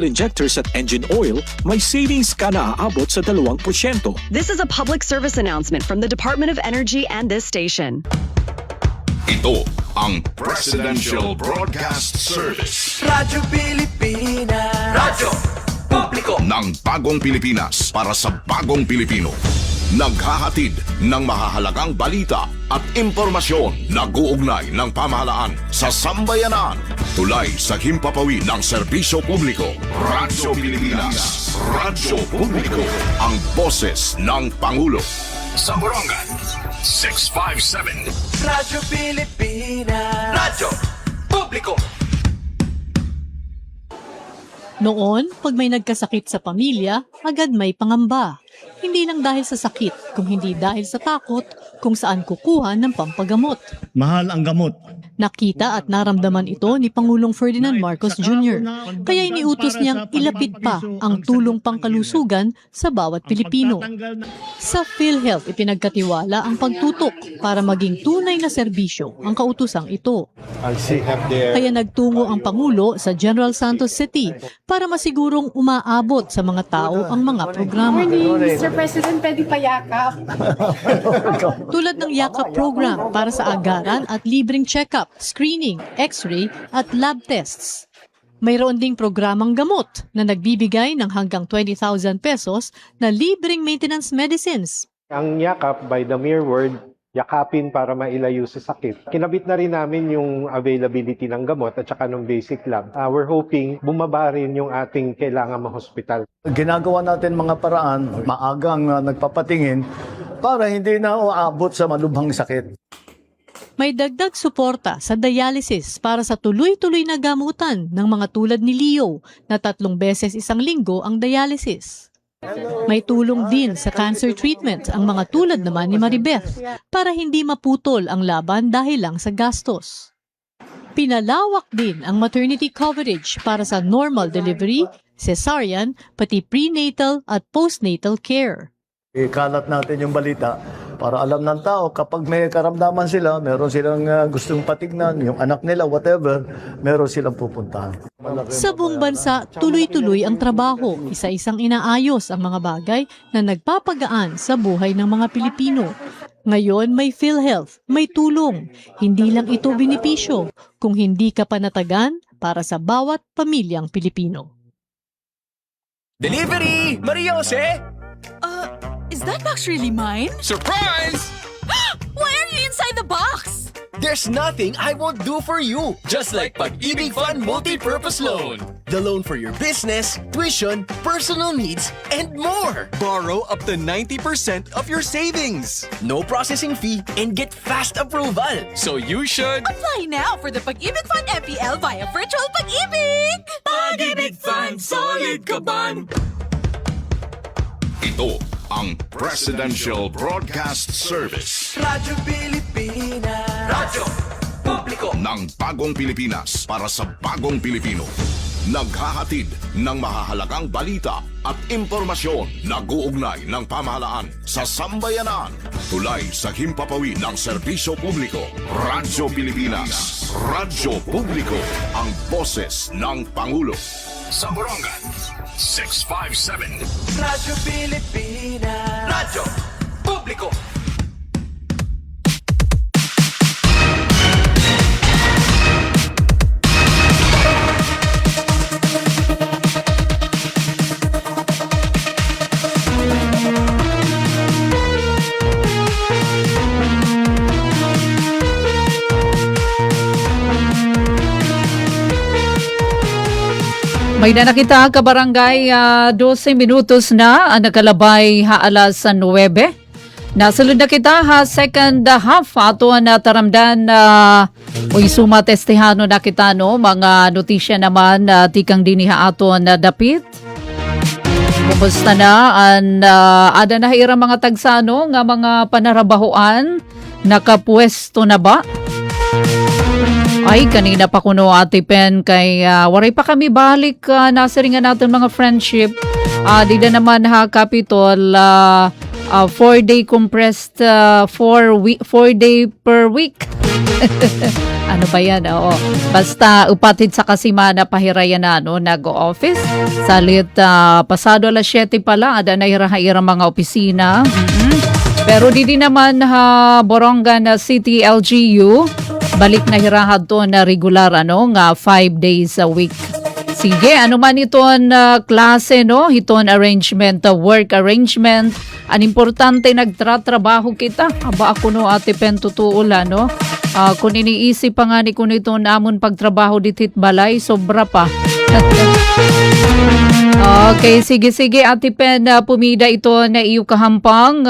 injectors at engine oil, may savings ka na aabot sa 2%. This is a public service announcement from the Department of Energy and this station. Ito ang Presidential Broadcast Service. Radyo Pilipinas. Radyo Publiko Ng bagong Pilipinas para sa bagong Pilipino. Naghahatid ng mahahalagang balita at impormasyon na guugnay ng pamahalaan sa sambayanan. Tulay sa himpapawid ng serbisyo publiko. Radyo Pilipinas. Radyo Publiko. Ang boses ng Pangulo. Sa Borongan, 657. Radyo Pilipinas. Radyo Publiko. Noon, pag may nagkasakit sa pamilya, agad may pangamba. Hindi lang dahil sa sakit, kung hindi dahil sa takot kung saan kukuha ng pampagamot. Mahal ang gamot. Nakita at naramdaman ito ni Pangulong Ferdinand Marcos Jr. Kaya iniutos niyang ilapit pa ang tulong pangkalusugan sa bawat Pilipino. Sa PhilHealth, ipinagkatiwala ang pagtutok para maging tunay na serbisyo ang kautusang ito. Kaya nagtungo ang Pangulo sa General Santos City para masigurong umaabot sa mga tao ang mga programa. Mr. President, pwede payakap. Tulad ng Yakap program para sa agaran at libreng check-up, screening, x-ray at lab tests. Mayroon ding programang gamot na nagbibigay ng hanggang 20,000 pesos na libreng maintenance medicines. Ang yakap, by the mere word, yakapin para mailayo sa sakit. Kinabit na rin namin yung availability ng gamot at saka ng basic lab. We're hoping bumaba rin yung ating kailangan ma-hospital. Ginagawa natin mga paraan, maagang nagpapatingin para hindi na uabot sa malubhang sakit. May dagdag suporta sa dialysis para sa tuloy-tuloy na gamutan ng mga tulad ni Leo na 3 beses isang linggo ang dialysis. May tulong din sa cancer treatment ang mga tulad naman ni Maribeth para hindi maputol ang laban dahil lang sa gastos. Pinalawak din ang maternity coverage para sa normal delivery, cesarean, pati prenatal at postnatal care. Ikalat natin yung balita para alam ng tao kapag may karamdaman sila, meron silang gustong patignan, yung anak nila, whatever, meron silang pupuntahan. Sa buong bansa, tuloy-tuloy ang trabaho, isa-isang inaayos ang mga bagay na nagpapagaan sa buhay ng mga Pilipino. Ngayon may PhilHealth, may tulong. Hindi lang ito benepisyo, kung hindi ka panatagan para sa bawat pamilyang Pilipino. Delivery! Maria Jose! Is that box really mine? Surprise! Why are you inside the box? There's nothing I won't do for you. Just like Pag-ibig Fund Multi-Purpose Loan. The loan for your business, tuition, personal needs, and more. Borrow up to 90% of your savings. No processing fee and get fast approval. So you should... Apply now for the Pag-ibig Fund MPL via Virtual Pag-ibig! Pag-ibig Fund, solid kaban! Ito ang Presidential Broadcast Service. Radyo Pilipinas. Radyo Publiko Ng bagong Pilipinas para sa bagong Pilipino. Naghahatid ng mahahalagang balita at impormasyon na guugnay ng pamahalaan sa sambayanan. Tulay sa himpapawid ng serbisyo publiko. Radyo Pilipinas. Radyo Publiko. Ang boses ng Pangulo. Sa Borongan, 657. Radyo Pilipinas. Radyo Publiko May na nakita ka barangay 12 minutos na ang nakalabay ha alas 9. Nasulod na kita ha second half ato na taramdan uy suma testehano na kita no mga notisya naman tikang diniha ato na dapit. Kumusta na an ada na hira mga tagsano nga mga panarabahoan nakapwesto na ba? Ay, kanina pa kuno Ate Pen kay waray pa kami balik nasiringan natin mga friendship. Di na naman ha Capitol 4-day compressed 4 day per week. Ano ba yan? Oo. Basta upatid sa kasimana pahirayan na nag-office. Salit pasado alas 7 pala, ada na hira-hira mga opisina. Pero di naman Borongan City LGU, balik na hirahad to na regular nga 5 days a week. Sige, ano man iton klase, iton arrangement, work arrangement, ang importante nagtratrabaho kita. Aba ako Ate Pen, tutuula, kung iniisip pa nga ni kuno ito namon pagtrabaho ditit balay, sobra pa. Okay, sige Ate Pen, pumida ito na iyo kahampang.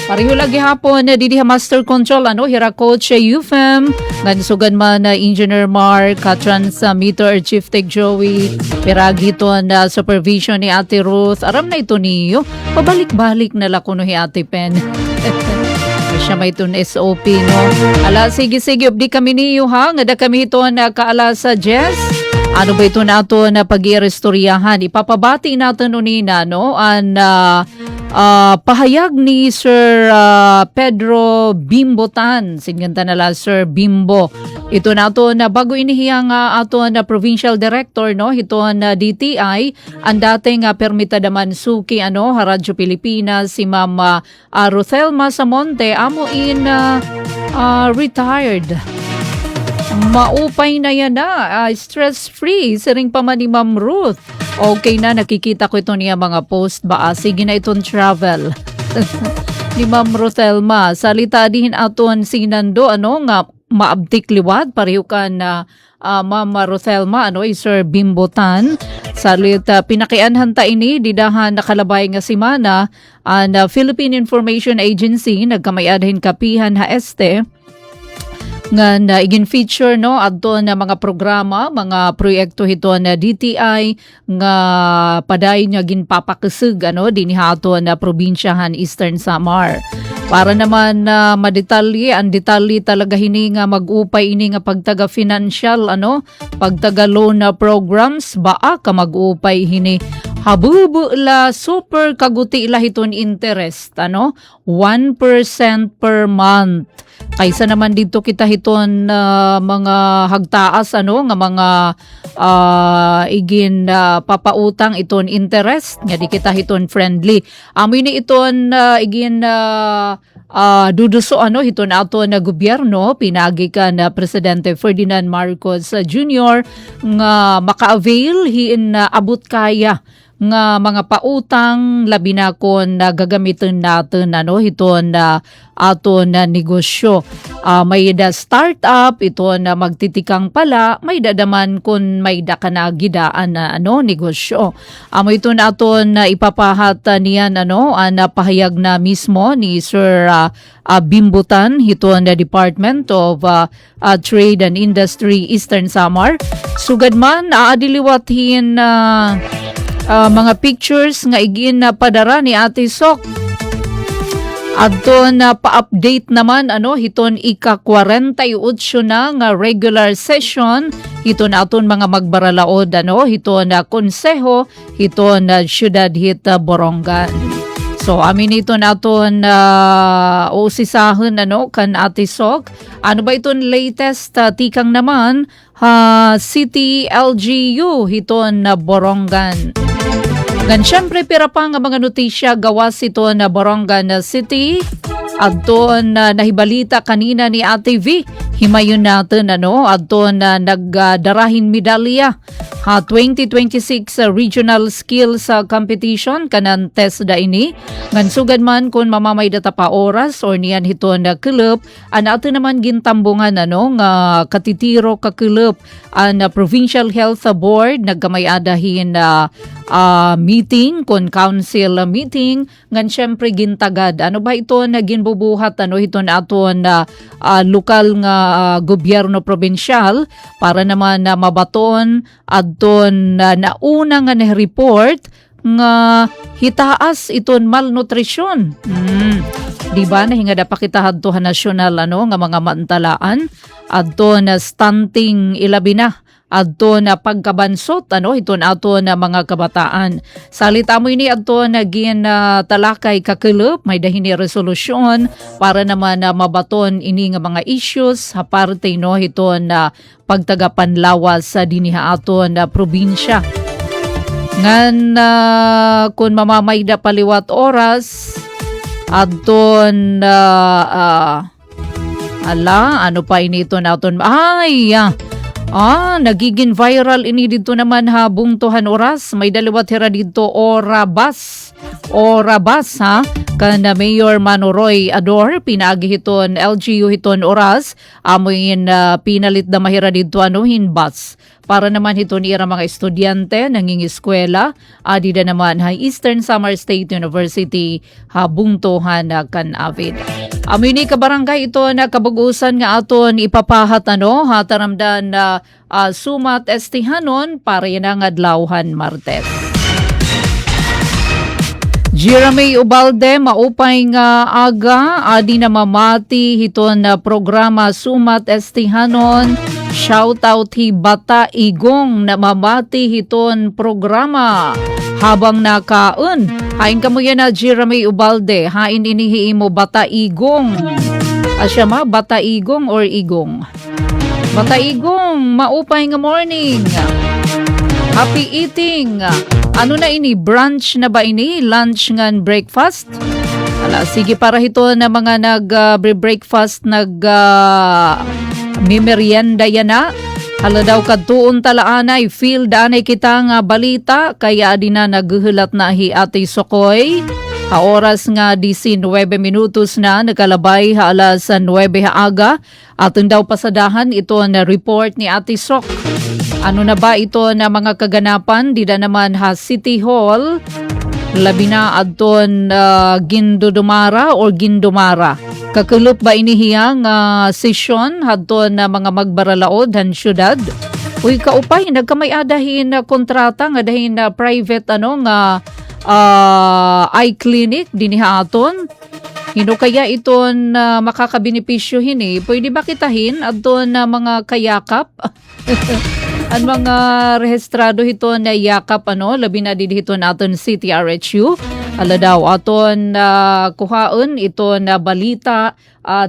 Pareho lagi hapon na didi Master Control, hira Coach UFM, gansugan man na Engineer Mark, Transmitter Chief Tech Joey, piragi ito na supervision ni Ate Ruth. Aram na ito niyo, pabalik-balik na lakuno ni Ate Pen. Siya may ito na SOP, Ala, sige, updi kami niyo nga da kami ito na kaala sa Jess. Ano ba ito nato na pag-irestoryahan? Ipapabati natin nina, pahayag ni Sir Pedro Bimbotan, sinyanta nala Sir Bimbo. Ito na ito na bago inihiyang ato na Provincial Director, ito na DTI, ang dating permita daman suki, Radyo Pilipinas, si Ma'am Rothelma Samonte, amo in retired. Maupay na yan stress-free, siring pa man ni Ma'am Ruth. Okay na, nakikita ko ito niya mga post ba? Sige na itong travel. Ni Ma'am Rothelma, salita din aton sinando, nga maabtik liwat, pareho ka na Ma'am Rothelma, Sir Bimbotan. Salita, pinakianhan ta ini, didahan nakalabay nga simana, na Philippine Information Agency, nagkamayadhin kapihan este, nga na igin feature adto na mga programa, mga proyekto hito na DTI nga paday nga ginpapakasig dinhi ato na probinsyahan Eastern Samar. Para naman ang detalye talaga hini nga mag-upay ini nga pagtaga financial pagtaga loan programs baa ka mag-upay hini. Habubu la super kaguti la hiton interest 1% per month. Kaysa naman dito kita hiton mga hagtaas nga mga igin papautang iton interest nga di kita hiton friendly. Amoy ni iton igin duduso hiton ato na gobyerno pinagi ka na Presidente Ferdinand Marcos Jr. nga maka-avail hiin abot kaya nga mga pautang labi na kon gagamitin natin hiton na ato na negosyo. May da startup ito na magtitikang pala, may dadaman kun may da ka na gidaan na negosyo. Ito na ato na ipapahat niyan na pahayag na mismo ni Sir Bimbotan ito na Department of Trade and Industry Eastern Samar. Sugad man aadiliwatin mga pictures nga igin na padara ni Ate Sok. Adto na pa-update naman hiton ika-48 na nga regular session hiton aton mga magbaralaod hiton na konseho hiton na syudad hit Borongan. So amin ito naton usisahon kan Ate Sok. Ano ba iton latest tikang naman City LGU hiton na Borongan. Gan syempre pira pa nga mga notisya gawas ito na Borongan City adto na nahibalita kanina ni Ate V. Himayon natin adto na nagdarahin medalya 2026 Regional Skills Competition kanan test da ini. Ngansugan man kung mamamay data pa oras or niyan hito na club ato naman gintambungan nga katitiro ka club ang Provincial Health Board nagkamay-adahin meeting kon council meeting ngan syempre gintagad ba ito na ginbubuhat ito na aton lokal nga gobyerno probinsyal para naman mabaton adton nauna nga na-report nga hitaas iton malnutrisyon. Di ba nahinga pa kita hadto nasyonal nga mga mantalaan adto na stunting ilabi na adto na pagkabansot hiton ato na mga kabataan. Salita mo ini adto na talakay kakelep may dahini resolusyon para naman mabaton ini nga mga issues aparte hiton na pagtagapanlawas sa diniha aton na probinsya. Ngan kung mamamayda paliwat oras adton ano pa inito naton nagiging viral ini dito naman bungtuhan oras may daliwat hira dito orabas kana Mayor Manoroy Ador pinagi hiton LGU hiton oras amoyin pinalit na mahira dito hinbas para naman hiton ira mga estudyante nangingiskwela adi da naman Eastern Samar State University bungtuhan kan avid. Amini ka barangay ito na kabugusan nga aton ipapahat hataramdan na sumat estihanon para yan ang adlawhan Martes. Jeremy Ubalde maupay nga aga adi na mamati hiton na programa sumat estihanon shoutout hi Bata Igong na mamati hiton programa habang nakaon. Hain kamo yan na Jeremy Ubalde. Hain inihi mo Bata Igong. Asya Bata Igong or Igong? Bata Igong, maupay nga morning. Happy eating. Ano na ini? Brunch na ba ini? Lunch ngan breakfast? Sige para hito na mga nag-breakfast, mimerienda yan na. Hala daw kadtuon talaanay, feel danay kita nga balita, kaya di na naghuhulat na hi Ate Sokoy. Oras nga 19 minutos na, nakalabay alas 9 aga. Aton daw pasadahan ito na report ni Ate Sok. Ano na ba ito na mga kaganapan? Dida naman City Hall, labi na adton Gindumara or Gindumara. Kakulop ba inihiyang sesyon hadton na mga magbaralaod han syudad? Uy kaupay nagkamay-adahin kontrata nga dahin private eye clinic diniha aton. Hino kaya iton makakabenepisyo hini? Pwede ba kitahin adton na mga kayakap? Ang mga rehistrado hito na yakap labi na din hito naton City RHU. Ala daw aton kuhaon ito na balita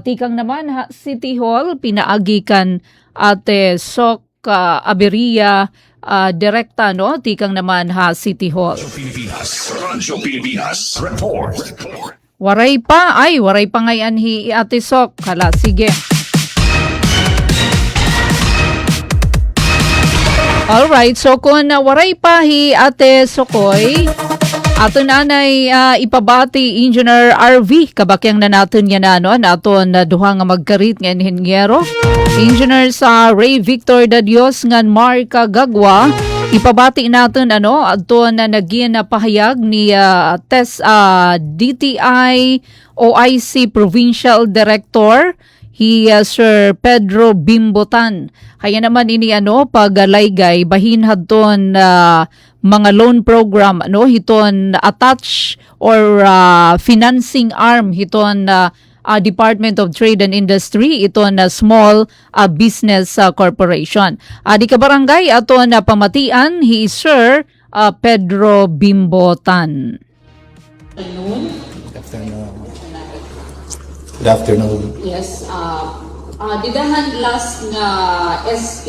tikang naman City Hall pinaagikan Ate Sok Aberia direkta tikang naman City Hall. Radyo Pilipinas Report. Waray pa ngayon hi Ate Sok. Hala sige. Alright, so kung waray pa hi Ate Sokoy, ato nanay ipabati Engineer RV, kabakyang na natin yan aton duha nga magkarit nga inhenyero. Engineer sa Ray Victor Dadios ngan Marca Gagwa, ipabati natin ato na naging pahayag ni DTI OIC Provincial Director Sir Pedro Bimbotan. Kaya naman ini pagalaygay bahin hadton mga loan program hiton attach or financing arm hiton Department of Trade and Industry iton Small Business Corporation. Di ka barangay aton pamatian hi Sir Pedro Bimbotan. Good afternoon. Yes, didahan last nga SP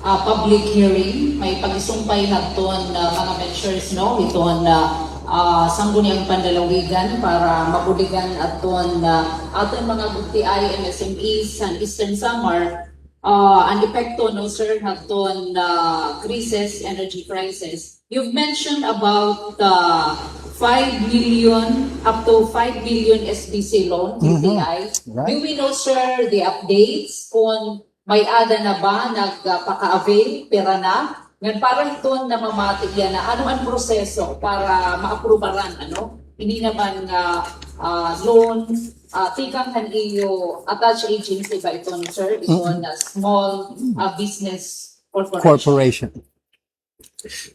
public hearing, may pag-isumpay naton mga measures iton sangguniang pandalawigan para mabuligan aton aton mga BTI MSMEs sa Eastern Samar ang epekto sir naton crisis, energy crisis. You've mentioned about 5 million up to 5 billion SBC loan, BTI. Right. Do we know, sir, the updates kung may ada na ba nagpaka-avail, pera na? Ngayon parang ito na mamatig yan na ano ang proseso para ma-aprobaran, Hindi naman loan, tikang iyo attached agency ba ito, sir? Ito na small business corporation.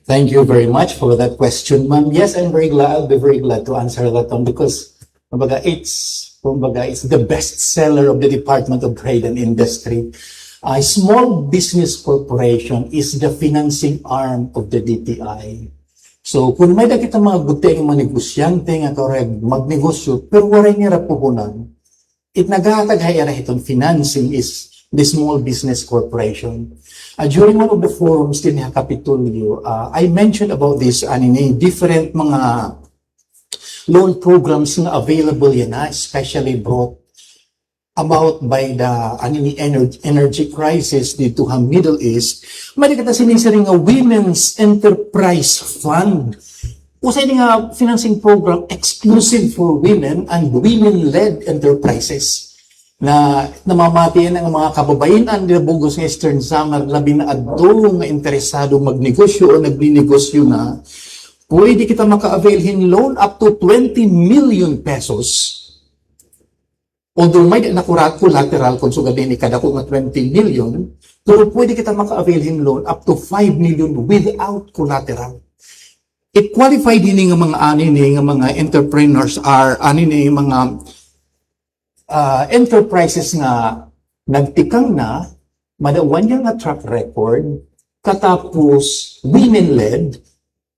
Thank you very much for that question, ma'am. Yes, I'll be very glad to answer that one because it's the best seller of the Department of Trade and Industry. A small business corporation is the financing arm of the DTI. So, kung may nakita mga guteng mga negosyante nga korek magnegosyo, pero waray nira puhunan, it naghataghay itong financing is the small business corporation. During one of the forums din sa Kapitolyo, I mentioned about this, different mga loan programs na available yan, especially brought about by the energy crisis dito sa Middle East. Mali kita sinisiring nga Women's Enterprise Fund. Usay nga financing program exclusive for women and women-led enterprises na namamati ang mga kababaihan na bugos ng Eastern Samar labi na adto nga interesado magnegosyo o nagninegosyo na pwede kita maka-availhin loan up to 20 million pesos. Although may collateral kung sugadin ni kada ko nga 20 million, pero pwede kita maka-availhin loan up to 5 million without collateral. It qualified din nga mga nga mga entrepreneurs are mga enterprises nga nagtikang na madawan niya nga track record katapos women-led,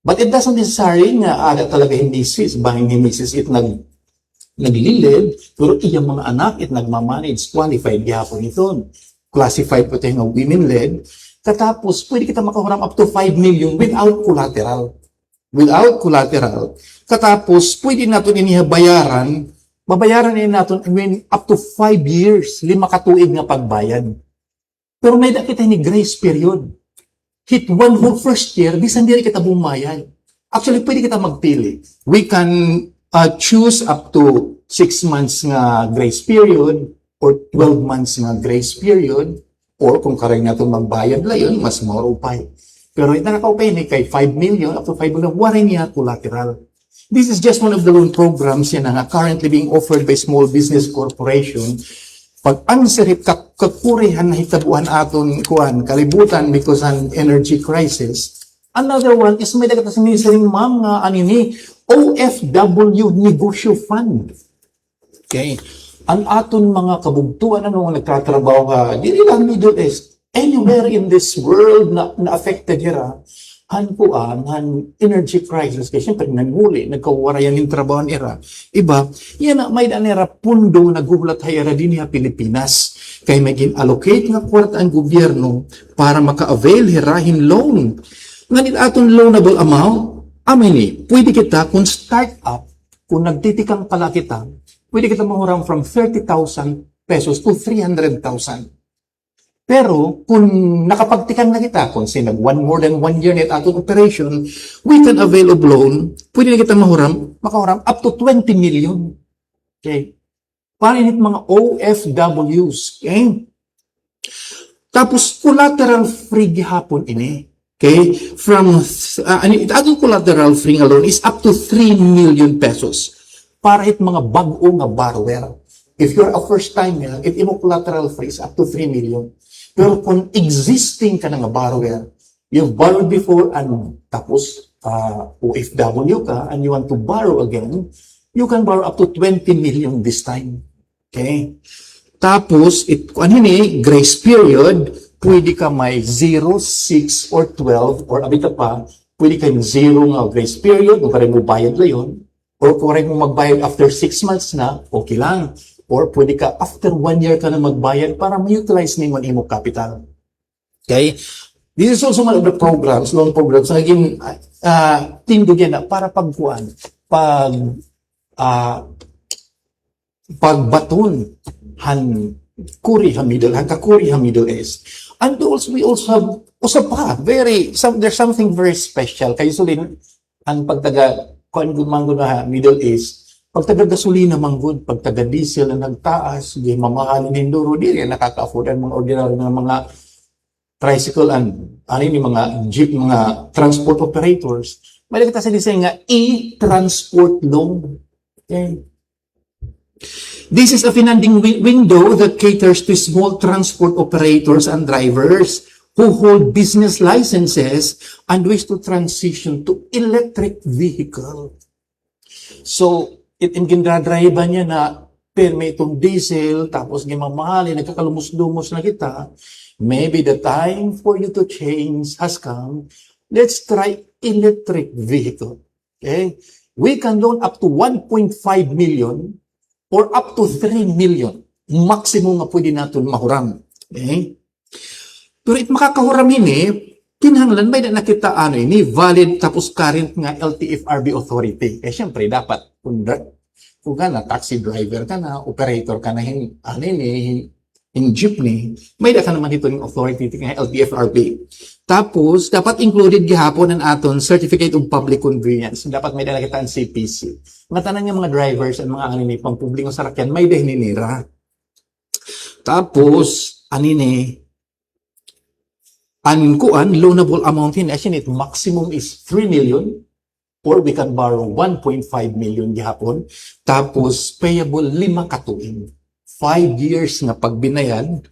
but it doesn't necessarily nga talaga hindi sis bahing ni Mrs. it naglilid, pero iyang mga anak it nagmamanage, qualified gihapon ito. Classified po tayo ng women-led. Katapos, pwede kita makahuram up to 5 million without collateral. Without collateral. Katapos, pwede natin inihabayaran, mabayaran natin up to 5 years, 5 katuig na pagbayad. Pero may kita ni grace period. Hit one whole first year, bisan di kita bumayad. Actually, pwede kita magpili. We can choose up to 6 months nga grace period or 12 months nga grace period or kung karay na itong magbayad layon, mas more upay. Pero ito nakakaupay ni kay 5 million up to 5 million, waray niya collateral. This is just one of the loan programs yan nga currently being offered by Small Business Corporation. Pag ang sirip kakurihan na hitabuhan aton kuan kalibutan because an energy crisis. Another one is may dagat sinisiring ma'am nga OFW Negosyo Fund. Okay. Ang aton mga kabugtuan nagtatrabaho ka, dili lang Middle East, anywhere in this world na affected hira, han energy crisis, kasi siyempre nanguli, nagkawarayan yung trabaho nila. Iba, yan na may danira pundo naguhulat hayara din sa Pilipinas. Kaya may allocate nga kwarta ang gobyerno para maka-avail hirahin loan. Nganit aton loanable amount, pwede kita, kung start up, kung nagtitikang pala kita, pwede kita mahuram from 30,000 pesos to 300,000. Pero, kung nakapagtikang na kita, kung more than 1 year net atong operation, we can avail of loan, pwede na kita makahuram up to 20 million. Okay? Para init mga OFWs. Okay? Tapos, collateral free gihapon ini. Okay? From, atong collateral free nga loan is up to 3 million pesos. Para it mga bag-o nga borrower. If you're a first timer, it imo collateral free is up to 3 million. Pero kung existing ka na nga borrower, you've borrowed before and tapos OFW ka and you want to borrow again, you can borrow up to 20 million this time. Okay? Tapos, grace period, pwede ka may 0, 6, or 12, or abita pa, pwede ka yung 0 nga grace period, kung kaya mo bayad na yun, or kung kaya mo magbayad after 6 months na, okay lang. Or pwede ka after 1 year ka na magbayad para ma-utilize na yung imo capital. Okay? This is also one of the programs, loan programs, na naging tindigyan na para pagkuhan, pagbaton, kakuri ha Middle East. And also, we also have, there's something very special. Kayo sulin, ang pagtaga, kung na Middle East, pagtaga gasolina manggod, pagtaga diesel na nagtaas, di mamahalin ng duro, di rin nakaka-afford ang mga ordinary ng mga tricycle and mga jeep, mga transport operators. Mali kita sa design nga, e-transport loan. Okay. This is a financing window that caters to small transport operators and drivers who hold business licenses and wish to transition to electric vehicle. So, ginadrive niya na permit itong diesel, tapos gimamahali, nagkakalumos-lumos na kita, maybe the time for you to change has come. Let's try electric vehicle. Okay? We can loan up to 1.5 million or up to 3 million. Maximum nga pwede natin mahuram. Okay? Pero it makakahuram ini, kinahanglan may na nakita ini, valid tapos current nga LTFRB authority. Eh syempre, dapat, kung ka na, taxi driver ka na, operator ka na, in jeepney, may da ka naman dito yung authority nga LTFRB. Tapos, dapat included gihapon ang aton Certificate of Public Convenience. Dapat may dala kita ang CPC. Matanan yung mga drivers at mga pangpublikong sarakyan, may dahininira. Tapos, loanable amount in estimate maximum is 3 million or we can borrow 1.5 million gihapon. Tapos, payable 5 katuig. 5 years nga pagbinayad.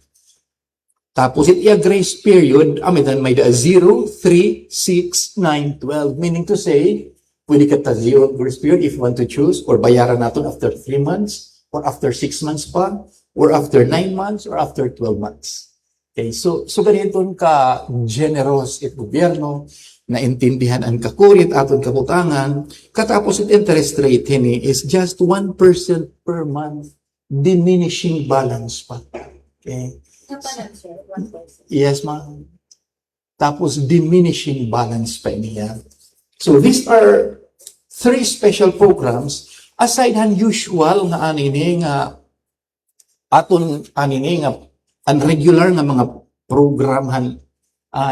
Tapos, it grace period, may da 0, 3, 6, 9, 12. Meaning to say, pwede ka ta 0 grace period if you want to choose, or bayaran natin after 3 months, or after 6 months pa, or after 9 months, or after 12 months. Okay, so ganito ka generous it gobyerno, naintindihan ang kakurit aton kabutangan, katapos it interest rate is just 1% per month. Diminishing balance pa. Okay? Yes, ma'am. Tapos diminishing balance pa niya. So these are 3 special programs aside han usual nga aton regular nga mga program han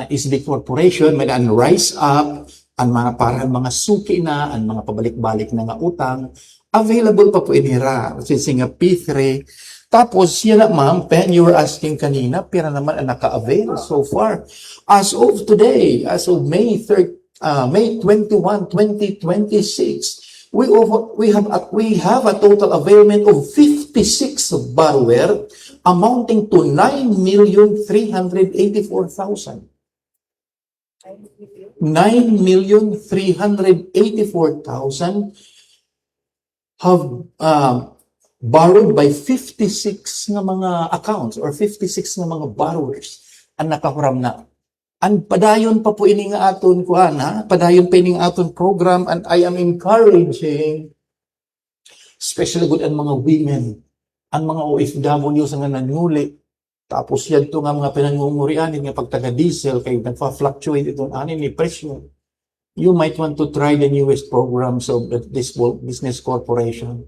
is the corporation may an rise up ang mga parang mga suki na ang mga pabalik-balik na nga utang. Available pa po inira, since nga P3. Tapos, yan na ma'am, Pen, you were asking kanina, pira naman ang naka-avail so far. As of today, as of May 21, 2026, we have a total availment of 56 borrower amounting to 9,384,000. 9,384,000 have borrowed by 56 nga mga accounts or 56 nga mga borrowers ang nakahuram na. Ang padayon pa po ini nga aton padayon pa ini nga aton program, and I am encouraging especially good ang mga women, ang mga OFW sa nga nanuli. Tapos yan to nga mga pinangungurian nga pagtaga-diesel kay nagfa-fluctuate itong ni presyo. You might want to try the newest programs of this business corporation.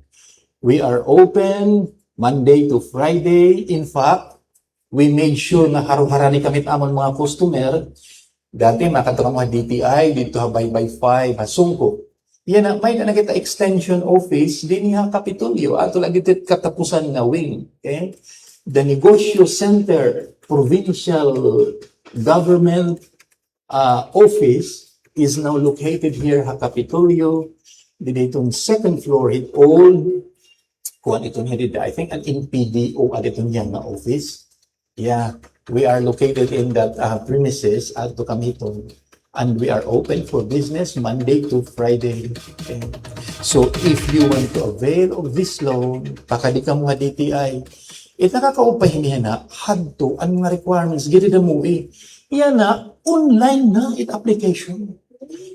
We are open Monday to Friday. In fact, we made sure na harong-harani kami amon mga customer. Dati makatawa mga DTI, dito habay by 5, hasungko. Yan na, may na kita extension office, din nga Kapitolyo, ato lagi tit katapusan na wing. Okay? The Negosyo Center, Provincial Government Office, is now located here sa Kapitolyo. Ditong second floor, it old, kuhan itong headed, I think, an NPDO at itong yan na office. Yeah, we are located in that premises at Kamiton, and we are open for business Monday to Friday. Okay. So, if you want to avail of this loan, pakadi ka mo DTI, nakakaupahin niya na, hadto, ang mga requirements, giri na mo yan na, online na it application.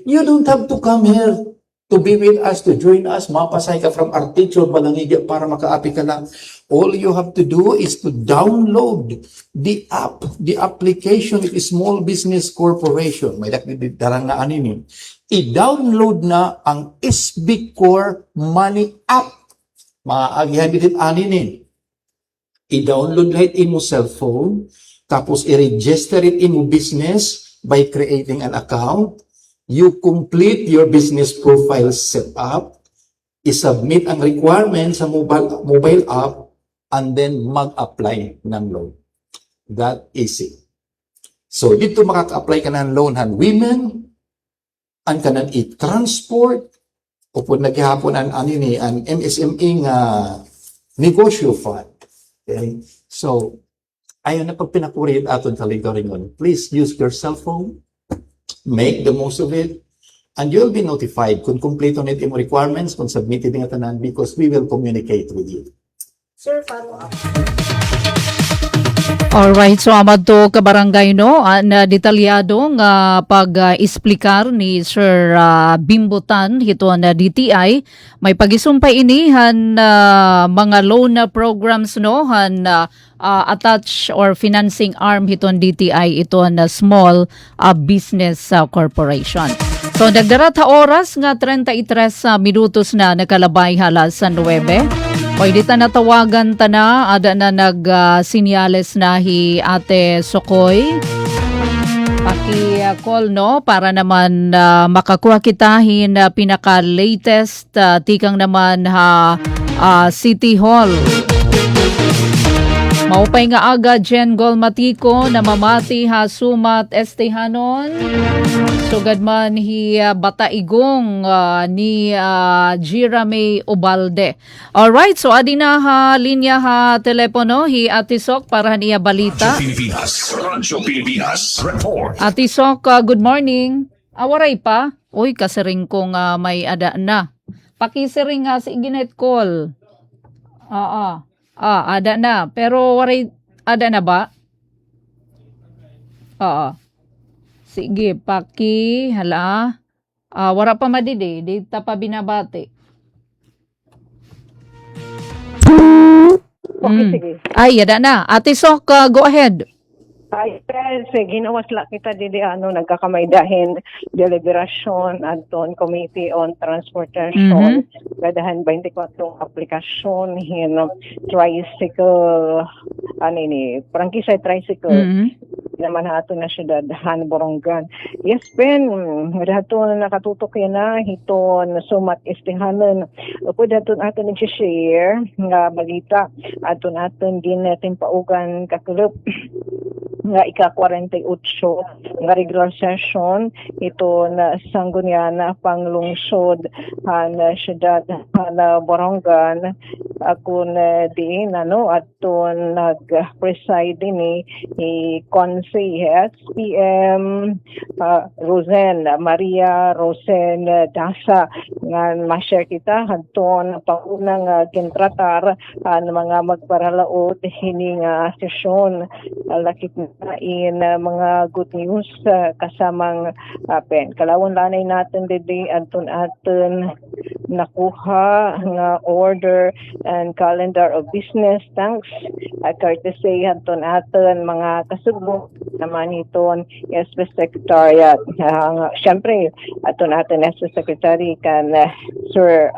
You don't have to come here to be with us, to join us, mapasay ka from our teacher, balangigya para maka-api ka lang. All you have to do is to download the app, the application of a small business corporation. May darang na aninin. I-download na ang SB Core Money app. Maaagihan din aninin. I-download lahat in mo cellphone, tapos i-register it in mo business by creating an account. You complete your business profile setup, i-submit ang requirements sa mobile app, and then mag-apply ng loan. That easy. So, dito makaka-apply ka ng loan han women, ang kanan i-transport, o po naghihapon ang MSME nga negosyo fund. Okay? So, ayaw na pag pinakurit aton kaligaringon, please use your cell phone, make the most of it, and you'll be notified kung complete on it yung requirements, kung submitted nga tanan, because we will communicate with you. Sir, follow up. Alright, so amad to kabarangay no, na detalyado nga pag-isplikar ni Sir Bimbutan hito na DTI, may pagisumpay inihan mga loan programs no, han attach or financing arm hiton DTI ito na small business corporation. So nagdarat ha oras nga 33 minutos na nakalabay halas sa 9. Pwede ta natawagan ta na, ada na nag-sinyales na hi Ate Sokoy. Paki-call no, para naman makakuha kitahin pinaka-latest tikang naman City Hall. Maupay nga aga Jen Golmatiko na mamati ha sumat estehanon. Sugad man hi bataigong ni Jirame Ubalde. Alright, so adi na ha linya ha telepono hi Ate Sok para niya balita. Radyo Pilipinas Report. Ate Sok, good morning. Awaray pa? Uy, kasiring kong may ada na. Pakisiring nga si Ginet Call. Ada na. Pero waray, ada na ba? Oo. Sige, hala. Wara pa madidi. Di ta pa binabati. Okay, sige. Ay, ada na. Ate Sok, go ahead. Ay, sige, ginawas lang kita nagkakamay-dahin deliberasyon aton Committee on Transportation. Gadahan 24 aplikasyon hin tricycle, prangkisa tricycle. Naman hato na syudad Han Borongan. Yes, Ben, dato na nakatutok yan na hiton sumat istihanan. Pwede dato natin nag-share nga balita aton din natin paugan kakulop nga ika-48 nga regular session ito na Sangguniang panglungsod han syudad na Borongan akon diin aton nag-preside ni Consi SPM Maria Rosen Dasa nga ma-share kita hadton pangunang kintratar mga magparalaot hining sesyon lakip in mga good news kasamang pen. Kalawon lanay natin didi aton nakuha nga order and calendar of business. Thanks. Courtesy aton mga kasugbo naman iton SP Secretariat. Siyempre aton SP Secretary kan Sir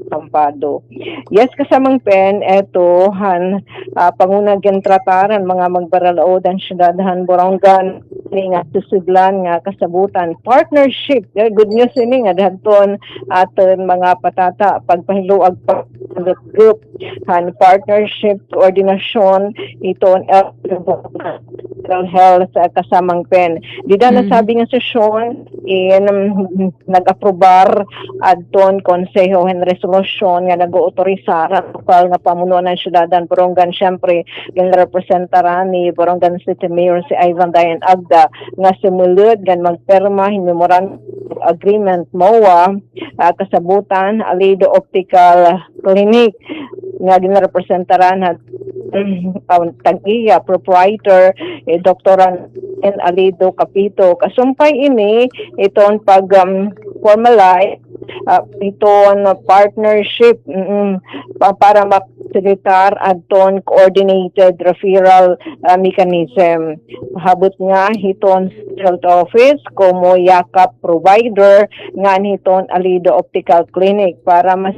Campado. Yes, kasamang pen eto han pangunang gentrataran mga magbaralaod ang syudadahan Borongan nga susudlan nga kasabutan partnership. Good news ini nga dadton aton mga patata pagpahiluag group han partnership coordination iton health kasamang pen. Dida na sabi nga sesyon nag-aprobar adton konseho hen resolusyon nga nag-ootorisar lokal nga pamunuan ng syudadan Borongan. Syempre ginrepresentaran ni Borongan City Mayor si Ivan Dayan Agda nga simulod gan magperma hin memorandum agreement MOA kasabutan Alido Optical Clinic nga ginrepresentaran tag-iya proprietor Dr. Alido Capito. Kasumpay ini iton pag formalize iton partnership para mapasilitar adton coordinated referral mechanism. Habot nga hiton health office como yakap provider nga hiton Alido Optical Clinic para mas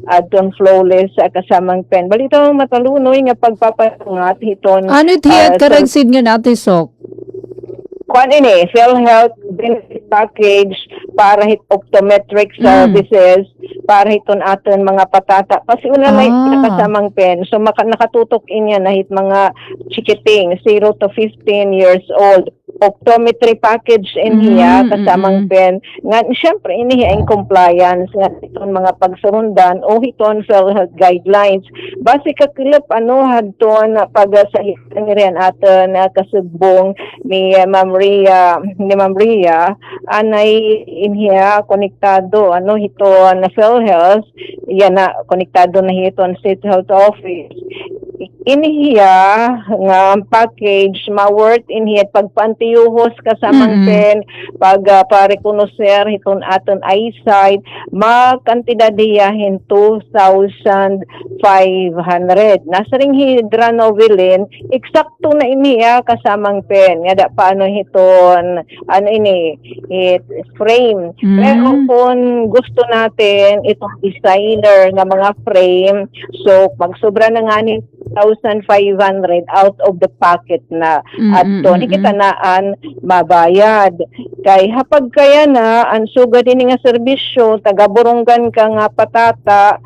adton flawless kasamang pen. Balito matalunoy nga pagpapangat hiton ano tiyat karagsid nga natin Sok? Kwan ini PhilHealth benefit package para hit optometric services para hiton aton mga patata kasi una na kasamang pen so nakatutok inya na hit mga chikiting 0 to 15 years old optometry package in hiya kasamang pen nga syempre ini in compliance nga iton mga pagsurundan o hiton PhilHealth guidelines base kakilap hadton pag sa rin aton kasugbong ni Ma'am Ria anay inhiya konektado hiton na PhilHealth yan na konektado na hiton State Health Office inihiya nga package ma-worth inhiya pagpantiyuhos kasamang pen pag pa-reconocer hiton aton eyesight makantidad hiyahin 2,500 nasa ring hydranovilin eksakto na iniya kasamang pen nga da paano hiton ano ini frame pero kung gusto natin itong designer nga mga frame so pag sobra na nga ni 1,500 out of the pocket na at doon kita naan mabayad kay hapag kaya na ang sugad din nga serbisyo taga-Borongan ka nga patata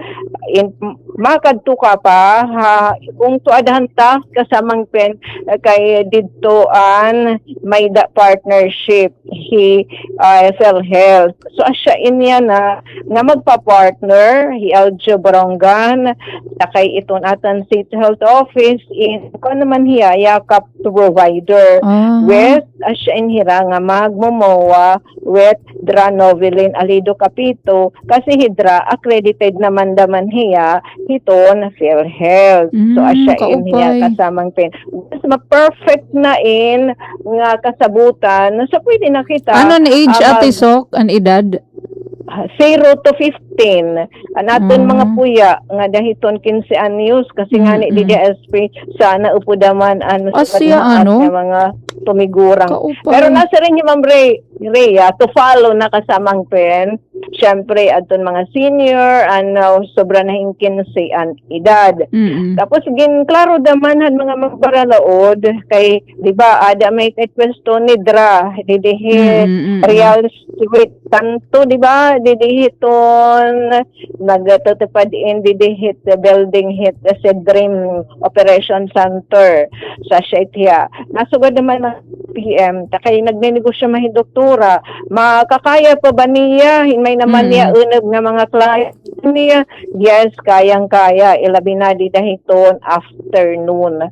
makadto ka pa ha, kung tuadahan ta kasamang pen kay didtoan may da partnership PhilHealth so asya inya na nga magpa-partner LG Borongan kay iton atan City Health Office in kung naman hiya yakap to provider with asya inhira nga magmomowa with Dranovilin Alido Capito kasi hidra accredited naman daman hiya hiton PhilHealth. So asya inhiya kasamang pen. Mas ma-perfect na in nga kasabutan so pwede na kita. Anong age ate Sok ang edad? 0 to 15 anaton mga puya nga dahiton 15 anyos kasi nga ni DDSP sana upudaman ano siya ano mga tumigurang kaupay. Pero nasa rin yung Ma'am Rhea to follow na kasamang pen syempre aton mga senior ano sobra na hing 15 an edad tapos gin klaro damanhan mga magbaralaod kay di ba ada may question ni dra didihit real sweet tanto di ba didihiton nagtatupad in didihit the building hit sa Dream Operation Center sa Shaitia nasugad naman ng PM takay nagnenegosyo mahi doktora makakaya pa ba niya hinmay naman niya unab nga mga client niya yes kayang-kaya ilabi na di dahiton afternoon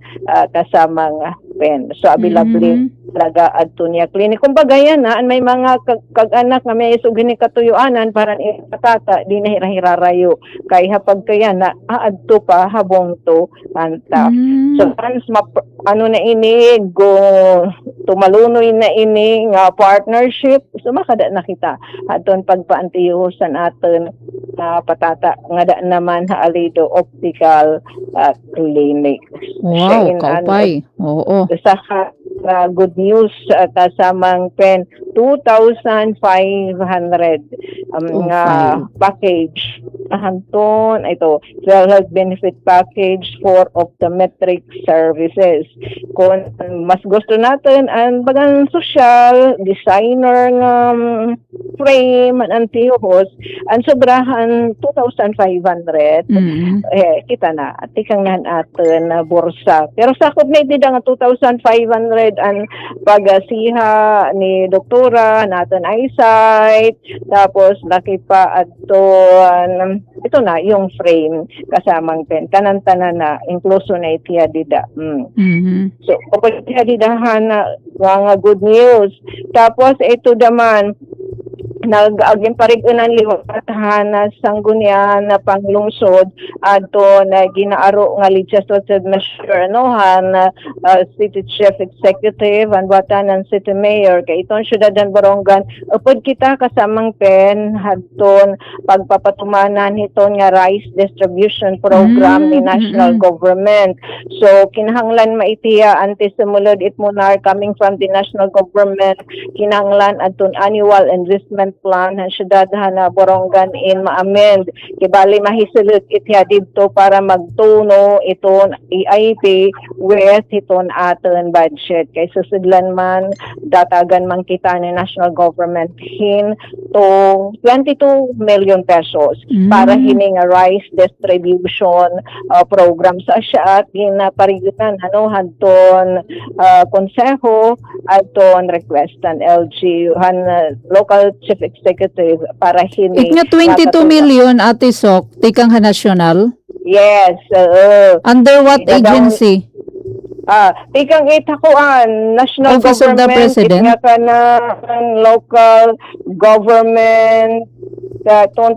kasamang pen so available talaga adto niya clinic kumbaga yan na may mga kag-anak nga may isugin ni katuyuanan para patata di na hirahirarayo kay hapag kaya na adto pa habong to anta so once ano na ini go tumalunoy na ini nga partnership so makada na kita aton pagpaantiyusan aton patata nga da naman ha Alido Optical Clinic wow kapay oo sa good news kasamang pen 2,500 nga package hanton ito health benefit package for optometric services kung mas gusto natin ang bagang social designer nga frame ang antihos ang sobrahan 2,500 kita na tikang nan atin na bursa pero sakop na iti nga 2,500 ang pagasiha ni doktora natin eyesight tapos laki pa aton ito na yung frame kasamang pen kanantanan na incluso na itiya dida so kapag itiya didahan na mga good news tapos ito naman nag-aging parigunan liwatahan na sanggunian na panglungsod ato na ginaaro nga legislative measure anohan city chief executive and watanan city mayor kay itong syudad ng Borongan upod kita kasamang pen hadton pagpapatumanan hiton nga rice distribution program ni national government so kinahanglan maitiya antisimulod it munar coming from the national government kinahanglan adton annual investment plan ng syudad na Borongan in ma-amend kibali mahisulot itya dito para magtuno iton EIP with iton aton budget kay susudlan man datagan man kita ni national government hin to 22 million pesos para hining rice distribution program sa siya at ginaparigitan ano hadton konseho aton requestan LG local chief executive para hini nga 22 million ate Sok tikang ha national yes under what agency tikang itakuan national Office government of the President nga kana local government ton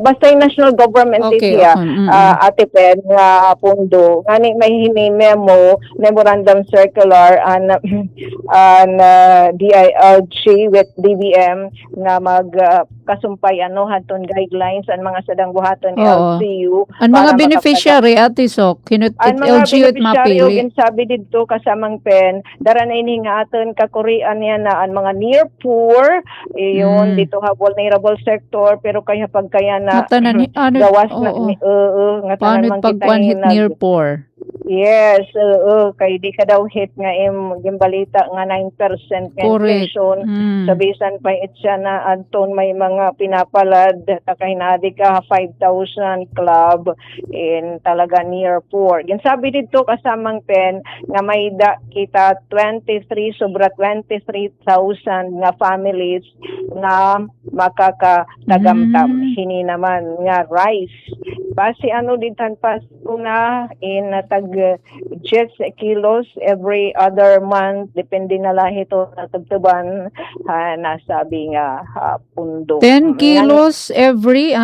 Basta yung national government Okay, siya, okay. Ate Pen, nga pundo. Ngani may memo, memorandum circular an DILG with DBM nga kasumpay haton guidelines ang mga sadang buhaton ni Oo. LGU. Ang mga para beneficiary, Ate Sok, kinut ang mga LGU at beneficiary mapili. og sabi dito kasamang pen dara na ini nga aton kakurian niya na ang mga near poor iyon dito ha vulnerable sector pero kaya pagkaya na Matanan, ano, gawas na oo. nga Paano tanan man pag kita one hit near poor? Yes, kay di ka daw hit nga yung balita nga 9% nga Correct. inflation. Mm. So bisan pa siya na anton may mga pinapalad kay nadi ka 5,000 club in talaga near poor. Ginsabi dito kasamang pen nga may kita 23 sobra 23,000 nga families na makakatagamtam. Hini naman nga rice. Basi ditan pas na in tag 10 kilos every other month depende na lahi to na tagtuban nasabi nga pundo 10 kilos every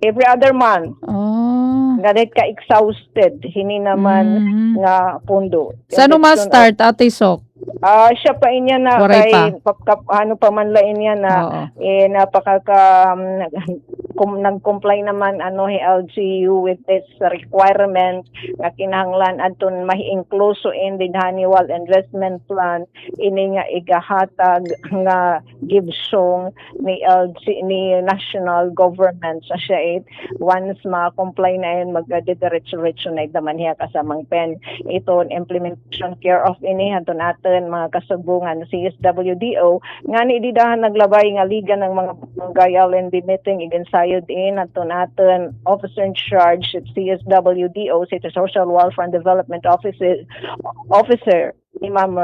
every other month Oh. nga ka exhausted hini naman nga pundo Saan ma-start, Ate Sok? Siya pa inya na Waray kay pamanlain niya na Oo. nag-comply naman LGU with this requirement nga kinahanglan adton mahi-incluso in the annual investment plan ini nga igahatag nga gibsong ni national government sa siya once ma-comply na yun magdidiretso-retso na daman hiya kasamang pen ito implementation care of ini adton aton mga kasubungan CSWDO nga ni didahan naglabay nga liga ng mga barangay LND meeting sayod in aton officer in charge at CSWDO City Social Welfare and Development Officer ni Ma'am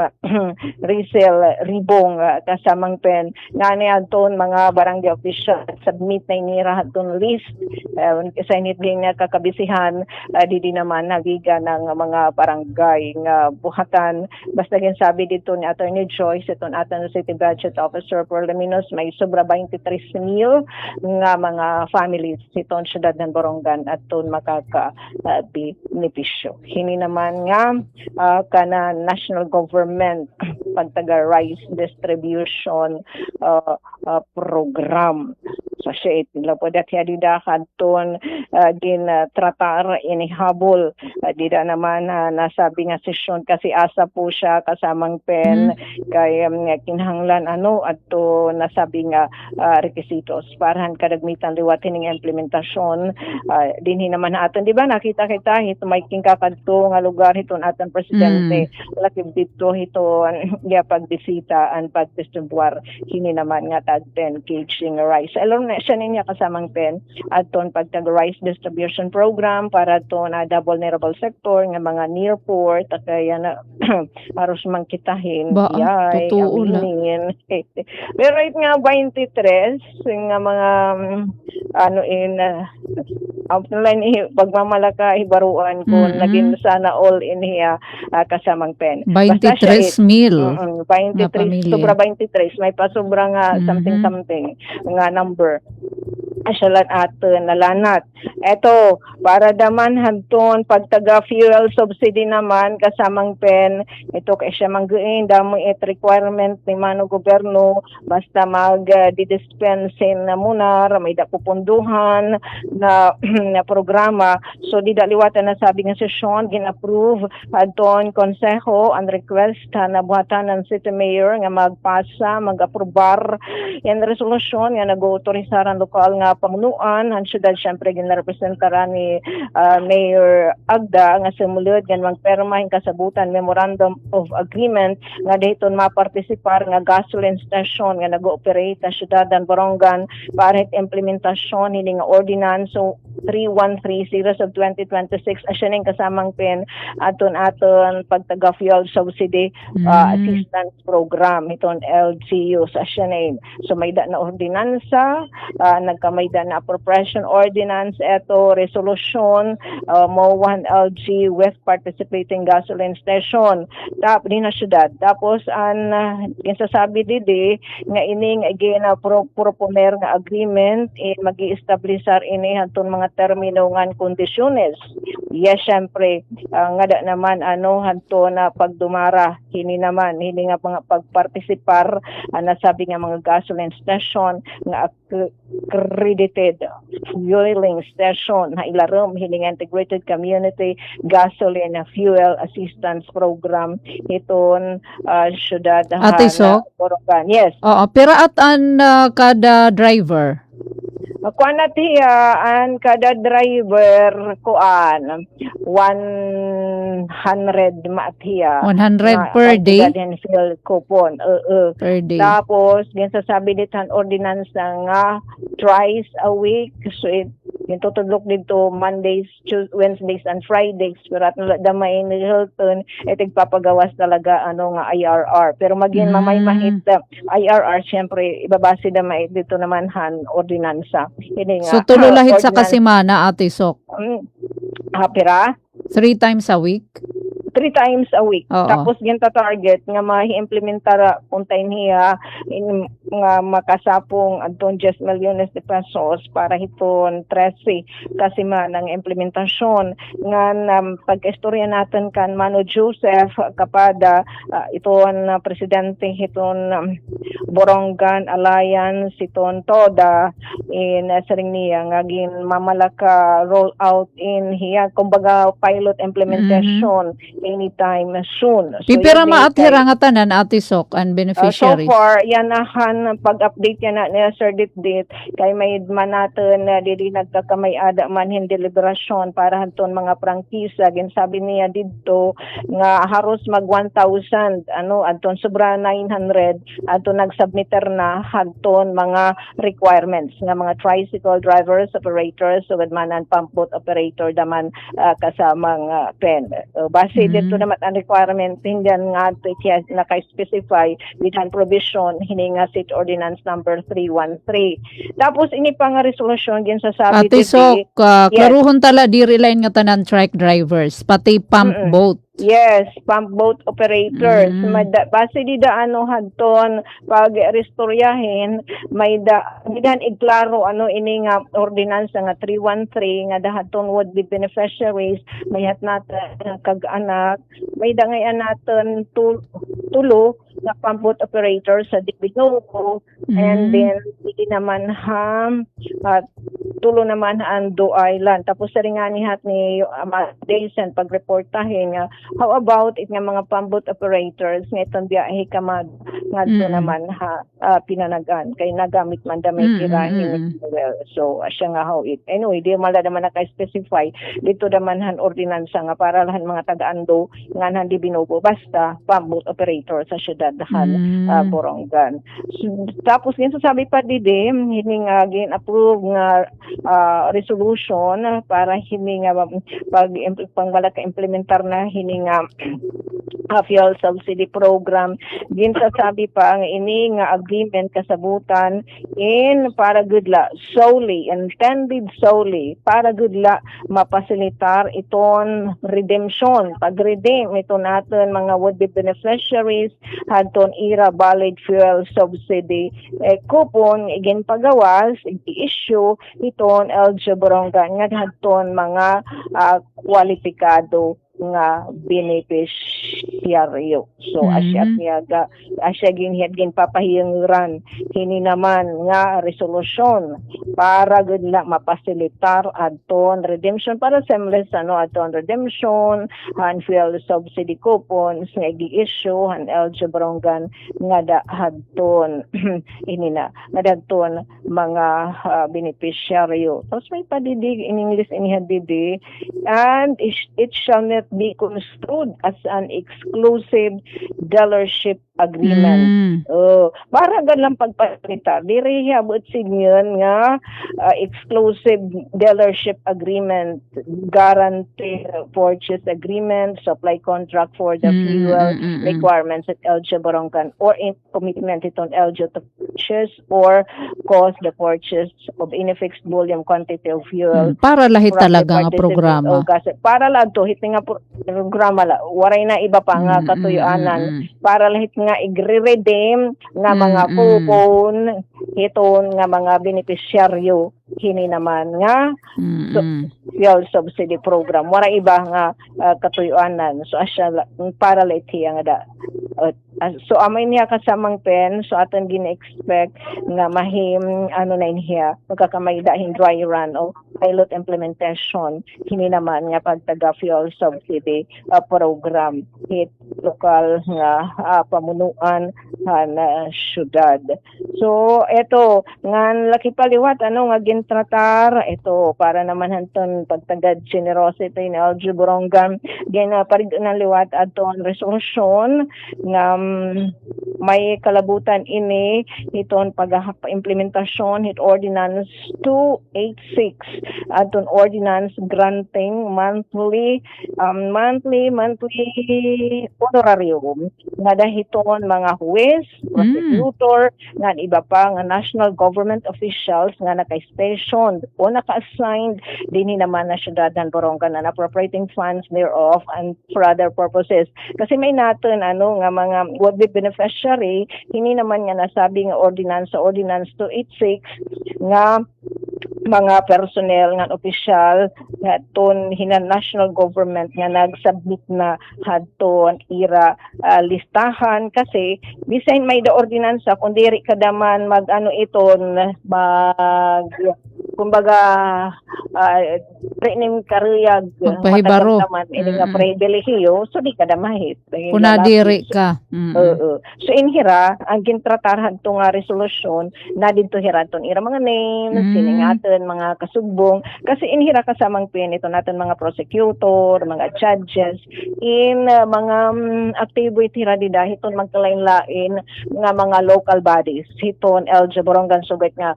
Rizel Ribong kasamang pen nga ni aton mga barangay official submit na inira aton list sa initling nga kakabisihan di naman nagiga ng mga barangay nga buhatan basta sabi dito ni Attorney Joyce aton City Budget Officer for Laminos may sobra 23,000 nga mga families siton syudad ng Borongan aton makaka-benepisyo hini naman nga kana national government pagtaga rice distribution program sa siya itila po dati adida kanton din tratar inihabol dida naman nasabi nga sesyon kasi asa po siya kasamang pen kay kinahanglan ato nasabi nga requisitos parahan kadagmitan liwat hining implementasyon dinhi naman aton di ba nakita kita hito may kingkakadto nga lugar hiton aton presidente lakib dito hiton pagbisita ang pagdistribuar hini naman nga tag 10 kg nga rice along na siya niya kasamang pen aton pagtag rice distribution program para to na vulnerable sector nga mga near port kaya na aros man kitahin totoo na. pero right nga 23 nga mga online pagmamalaka ibaruan ko naging sana all in here kasamang pen 23,000 23 sobra 23 may pasobra nga something nga number asyalan aton nalanat. Eto, para daman hanton pagtaga fuel subsidy naman kasamang pen, ito kay siya mangguin damo it requirement ni mano gobyerno basta mag-didispensin na muna may dapupunduhan na na programa. So di daliwatan na sabi nga sesyon gin-approve adton konseho ang request na buhatan ng city mayor nga magpasa, mag-aprobar yan resolusyon nga nag-autorisaran lokal nga pamunuan ang syudad syempre ginrepresentara ni Mayor Agda nga sumulod nga magpermahin kasabutan memorandum of agreement nga dayton mapartisipar nga gasoline station nga nag-ooperate sa syudad ng Borongan para implementasyon ini nga ordinance so 3130 of 2026 asya ning kasamang pen aton pagtaga fuel subsidy assistance program iton LGU sa asya ning so may da na ordinansa nagkamay may dana appropriation ordinance eto resolution mo 1 LG with participating gasoline station din na syudad. Tapos ang sasabi didi nga ining again proponer nga agreement magi-establisar ini hanton mga termino ngan kondisyones. Yes, syempre nga da naman hanton na pagdumara hini naman hini nga mga pagpartisipar nasabi nga mga gasoline station nga accredited fueling station na ilarom hiling integrated community gasoline fuel assistance program iton syudad Ate Sok? Borongan. Yes. Oo, pero at an kada driver? Kuan natiya ang kada driver kuan 100 maatiya 100 per day? Fuel coupon. Per day. Tapos ginsasabi ditan ordinance nga thrice a week. So yung tutudlok dito Mondays, Wednesdays, and Fridays. Pero at damay ni Hilton, tigpapagawas talaga nga IRR. Pero maging mamay mahit IRR, syempre, ibabase damay dito naman ordinansa. So tulo lahit sa kasimana, Ate Sok? Pira? 3 times a week? 3 times a week. Oo. Tapos ginta target nga ma-implementara untay niya nga makasapong adton 10 milyones de pesos para hiton 13 kasi man ang implementasyon nga pag-istorya natin kan Mano Joseph Kapada iton presidente hiton Borongan Alliance iton toda in saring niya nga gin mamalaka roll out in hiya kumbaga pilot implementation anytime soon. Pipira maathira nga tanan, Ate Sok, and beneficiaries? So far, yanahan pag-update yan na Sir Ditdit kay may manatan na dili nagkakamay-ada man hindi liberasyon para hanton mga prangkisa. Ginsabi niya dito nga haros mag 1,000 adton sobra 900 adton nagsubmitter na hanton mga requirements nga mga tricycle drivers, operators, so manan pump boat operator daman kasamang pen. Base dito naman ang requirement hindi nga naka-specify with provision hininga City Ordinance number 313. Tapos ini pa nga resolution ginsasabi Ate Sok, klaruhon tala di line nga tanan truck drivers, pati pump boat. Yes, pump boat operators. Base di hanton pag restoryahin may didan iklaro ini nga ordinance nga 313 nga dahaton would be beneficiaries mayat natin kag-anak may dangayan natin tulo na pump boat operators sa Dibinoco and then hindi naman tulo naman ang Do Island. Tapos sa ringanihat ni Daisen pagreportahin nga how about it nga mga pump boat operators nga itong biyahe kamad nga naman pinanagan kay nagamit man damay tirahin well. So siya nga how it anyway di mala naman naka-specify dito naman ordinansa nga para lahan mga taga-ando nga hindi Binobo basta pump boat operator sa syudad Borongan. So, tapos yun sasabi pa didi hining gin-approve nga resolution para hining pangmalaka implementar na hining fuel subsidy program. Ginsasabi pa ang ini nga agreement kasabutan in para gudla intended solely para gudla mapasilitar iton redemption pag-redeem ito natin mga would-be beneficiaries hadton ira valid fuel subsidy coupon igin pagawas i-issue iton LG Borongan nga hadton mga kwalipikado nga beneficiaryo. So asya gin papahiyangran hini naman nga resolusyon para gud la mapasilitar adton redemption para seamless adton redemption han fuel subsidy coupons nga gi-issue han LG Borongan nga hadton ini na nadagton mga beneficiaryo. Tapos may padidig in English ini hadidi and it shall not be construed as an exclusive dealership agreement. Para lang pagpalita, diri habot signon nga exclusive dealership agreement, guarantee purchase agreement, supply contract for the fuel requirements at LG Borongan, or in commitment itong LG to purchase or cause the purchase of any fixed volume quantity of fuel. Para lahit talaga nga programa. Para lang to, hit nga programa la. Waray na iba pa nga katuyuanan. Para lahit nga i-redeem nga mga coupon, hiton nga mga beneficiaryo, hini naman nga fuel subsidy program. Waray iba nga katuyuanan. So asya para lahit hiya nga da. So amay niya kasamang pen, so aton gina-expect nga mahim ano na niya magkakamay dahin dry run o pilot implementation hini naman nga pagtaga fuel subsidy program hit lokal nga pamunuan na syudad. So eto nga laki paliwat nga gintratar ito para naman hanton pagtagad generosity ni LG Borongan ginaparig na liwat aton resolution nga may kalabutan ini hiton pag-implementasyon hit ordinance 286 aton ordinance granting monthly honorarium nga dahiton mga huwes, prosecutor, nga iba pa nga national government officials nga naka-stationed o naka-assigned dinhi naman na syudad ng Borongan na appropriating funds thereof and for other purposes. Kasi may naton nga mga would be beneficiary hini naman nga nasabi nga ordinance 286 nga mga personnel nga opisyal nga ton hinan national government nga nagsubmit na hadton ira listahan kasi bisan may da ordinansa kung diri kadaman mag-ano iton mag kumbaga prenim kariyag magpahibaro nga pribilehiyo so di kada mahit kuna diri ka so inhira ang gintratarhan to nga resolution na dito hiraton ira mga names siningaton mga kasugbong kasi inhira kasamang pin ito natin mga prosecutor mga judges in mga activity hira di dahiton magkalain-lain nga mga local bodies hiton LG Borongan sugat nga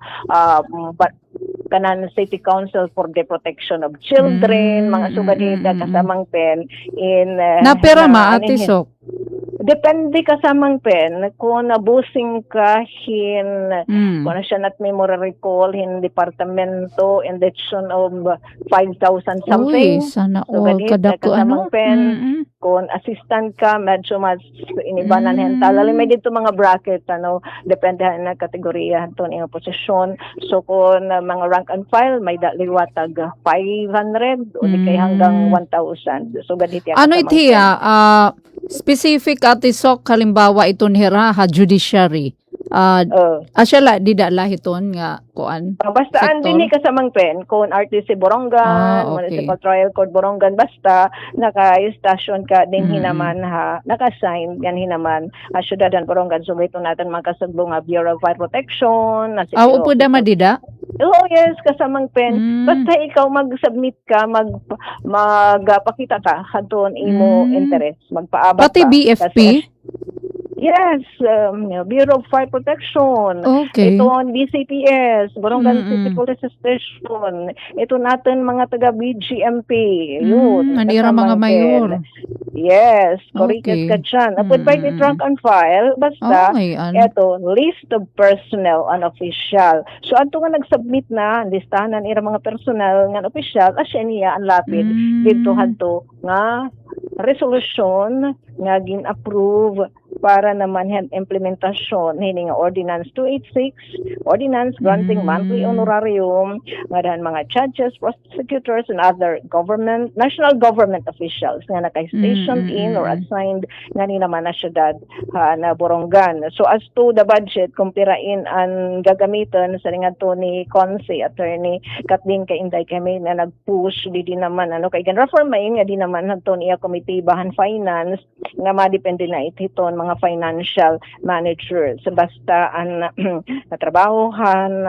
kanan City Council for the Protection of Children, mga sugadita kasamang pen in napera Ate Sok. Depende kasamang pen kung nabusing ka kung siya not memorial recall hin departamento in the tune of 5,000 something. Uy, sana so, all kadako kasamang pen kung assistant ka medyo mas inibanan hental lalo may dito mga bracket depende na kategorya ton iyang posisyon. So kung mga rank and file may liwatag 500 o di kay hanggang 1,000. So gadit ano itiya specific Ate Sok halimbawa iton hira judiciary asya la di da hiton nga kuan basta andin ni kasamang pen kung RTC Borongan Municipal Trial Court Borongan basta naka-station ka din hinaman naka-assign yan hinaman syudad ng Borongan so ito natin magkasagbo nga Bureau of Fire Protection upo da madida. Oh yes, kasamang pen. Basta ikaw mag-submit ka, magpakita ka hadton imo interest, magpaabot pati ka. BFP? Yes, Bureau of Fire Protection. Okay. Ito ang BCPS, Borongan City Police Station. Ito natin mga taga BGMP. Yun. Manira mga mayor. Yes, correct ka dyan. Upon by the trunk and file, basta, ito, list of personnel and official. So, ato nga nag-submit na, listahan na nila mga personnel nga official, asya niya ang lapid, dito hadto nga resolution nga gin-approve para naman yan implementasyon hini nga ordinance 286 ordinance granting monthly honorarium nga mga judges, prosecutors and other national government officials nga naka-stationed in or assigned nga ni naman na syudad na Borongan. So as to the budget kumpirain ang gagamiton sa ringadto ni Consi attorney Kathleen Kainday kami na nag-push di naman kay gan reform nga di naman hadto niya committee bahan finance nga madepende na ititon mga financial managers. Basta ang natrabahohan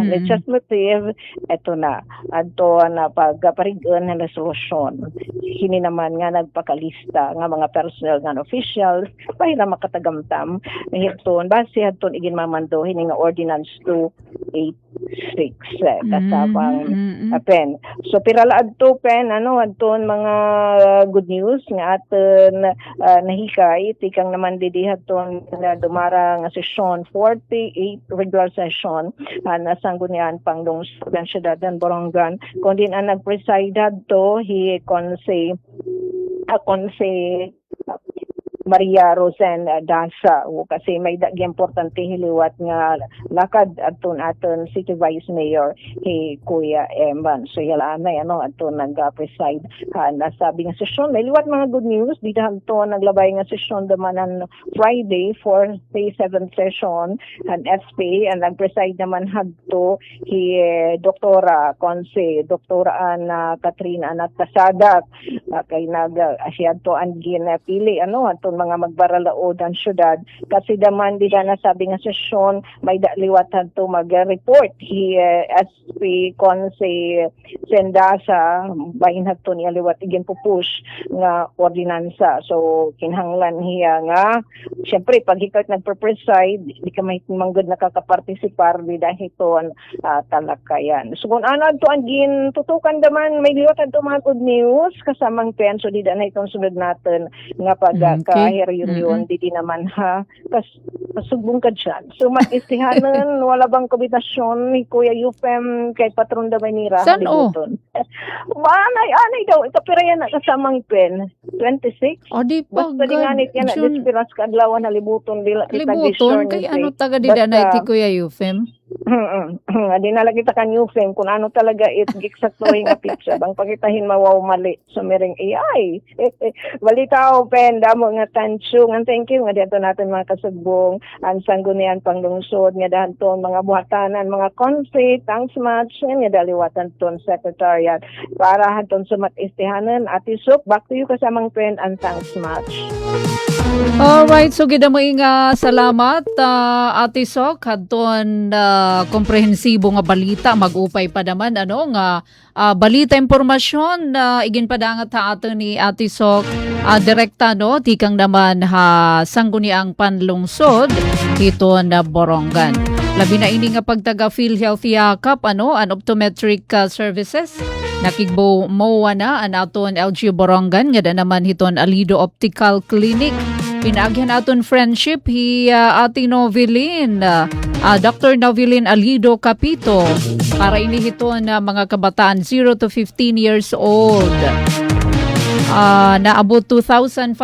legislative, ito na. Ato na pagparigan ng resolution. hini naman nga nagpakalista nga mga personnel nga officials pahila makatagamtam hiton base haton igin mamando hini nga ordinance 286 kasabang pen. So pirala adto pen adton mga good news nga aton nahikay tikang naman didi haton na dumara nga session 48 regular session na sanggunian panglungsod ng siyudad ng Borongan kundi ang nagpreside adto hi Conse Maria Rosen Dasa kasi may importante hiliwat nga lakad aton City Vice Mayor Kuya Eman. So yala na aton nag-preside nasabi nga sesyon may liwat mga good news dito to naglabay nga sesyon damanan Friday for day 7th session and SP and nag-preside naman hadto Doktora Conse Doktora Katrina Anat Kasadak kay nag-asyad to ang ginapili aton mga magbaralaod ang syudad kasi daman di na nasabi nga sesyon may liwatan to mag-report SP Conse Sendasa bahin hato niya liwat igin pupush nga ordinansa so kinahanglan hiya nga syempre pag ikaw nagpe-preside di ka may manggod nakakapartisipar di dahil ito talakayan so kung ano to ang gin tutukan daman may liwatan to mga good news kasamang pen so di na itong sunod natin nga pag reunion di naman pasubong ka dyan. So mag-istihanan, wala bang kombinasyon ni Kuya Yufem kay Patron da Manira? Saan o? Anay daw, ikapira yan na kasamang pen. 26? O di pa, basta di nga nit yan na dispiras kadlawan na libuton. Libuton? Kay ano taga di na iti Kuya Yufem? Di na lagi ta kan Yufem kung ano talaga eksaktuhin nga picture. Bang pagkitahin mawaw mali. So miring AI. Balitaw pen, damo nga tansyo. Nga thank you nga dito natin mga kasugbong ang sanggunian panglungsod nga dahan to mga buhatanan mga conflict ang smatch nga daliwatan ton secretariat para haton sumat istihanan Atisok back to you kasamang pen ang thanks match. Alright, so gida mo nga salamat Atisok haton komprehensibo nga balita mag-upay pa naman nga balita impormasyon igin padangat ha ato ni Atisok direkta tikang naman sangguniang panlungsod ito na Borongan. Labi na ini nga pagtaga PhilHealth yakap an optometric services nakigbo mo na an aton LG Borongan nga naman hiton Alido Optical Clinic. Pinagyan aton friendship Ate Novelin Dr. Novelin Alido Capito para inihiton na mga kabataan 0 to 15 years old. Naabot 2,500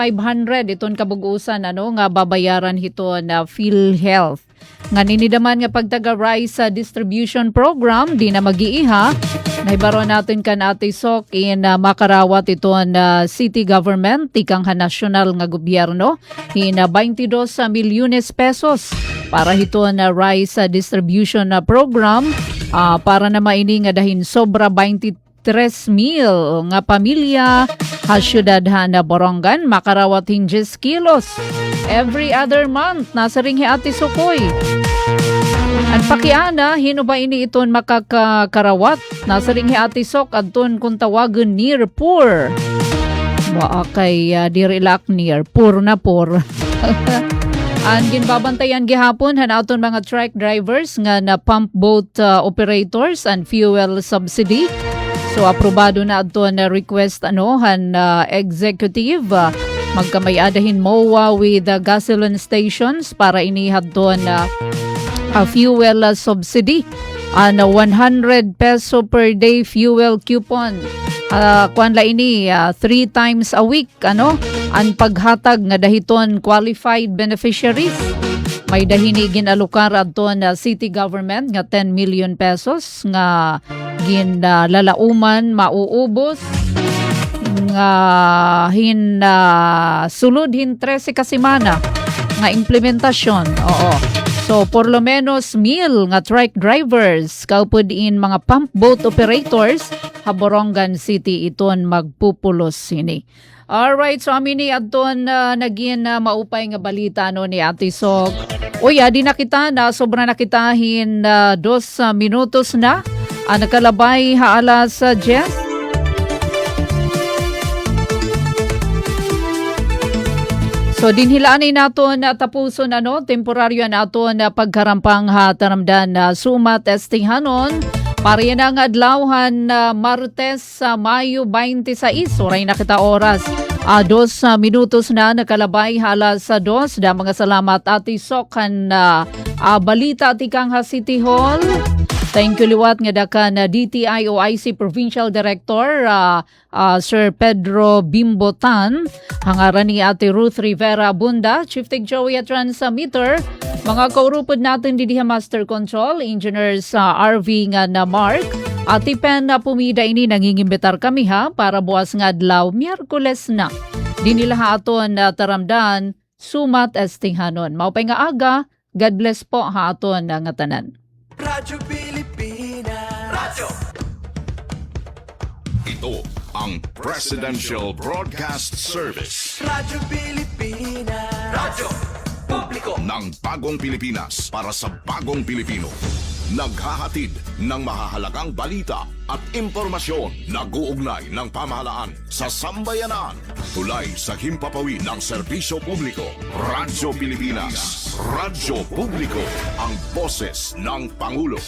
iton kabugusan nga babayaran hito na PhilHealth. Nga ninidaman nga pagtaga rice distribution program di na mag-iiha. Naibaro natin kan Atisok in makarawat ito na city government tikang national nga gobyerno hina 22 milyones pesos para hito na rice distribution program para na maini nga dahin sobra 23,000 nga pamilya syudad na Borongan makarawat hinjes kilos every other month nasa ring Ate Sukoy. Ang pakiana, hino ba ini iton makakarawat? Nasa ring Ate Sok, adton kung tawagan near poor. Waa kay dirilak near poor na poor. Ang ginbabantayan gihapon, hanauton mga truck drivers nga na pump boat operators and fuel subsidy. So aprobado na adto na request executive magkamayadahin MOA with gasoline stations para inihad doon fuel subsidy na 100 peso per day fuel coupon. Kuanla ini 3 times a week ang paghatag nga dahiton qualified beneficiaries. May dahini ginalukar adto na city government nga 10 million pesos nga ginlalauman mauubos nga sulod 13 kasimana nga implementasyon. Oo. So, por lo menos 1,000 nga truck drivers kaupod in mga pump boat operators Borongan City iton magpupulos sini. Alright, so amin ni adton naging maupay nga balita ni Ate Sok. Uy, di na kita na sobra na kitahin 2 minutos na. Nakalabay haalas 10. So dinhilaanay naton na tapuson temporaryo naton na pagkarampang taramdan na suma testinghanon para yan ang adlawhan na Martes sa Mayo 26. Oray na kita oras. 2 minutos na nakalabay halas sa 2. Da mga salamat ati Sokan balita ati kang City Hall. Thank you liwat nga dakan DTI OIC Provincial Director Sir Pedro Bimbotan, hangaran ni Ate Ruth Rivera Bunda, Chief Tech Joey at Transmitter, mga kaurupod natin didiha Master Control, Engineers RV nga na Mark, Ate Pen na pumida ini nangingimbitar kami para buwas nga adlaw Miyerkules na. Di nila aton taramdan sumat estinghanon. Maupay nga aga, God bless po aton nga tanan. Radyo Pilipinas. Radyo. Ito ang Presidential Broadcast Service Radyo Pilipinas. Radyo Publiko ng Bagong Pilipinas para sa Bagong Pilipino. Naghahatid ng mahahalagang balita at impormasyon na guugnay ng pamahalaan sa sambayanan. Tulay sa himpapawid ng serbisyo publiko. Radyo Pilipinas. Radyo Publiko. Ang boses ng Pangulo.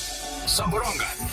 Sa Borongan.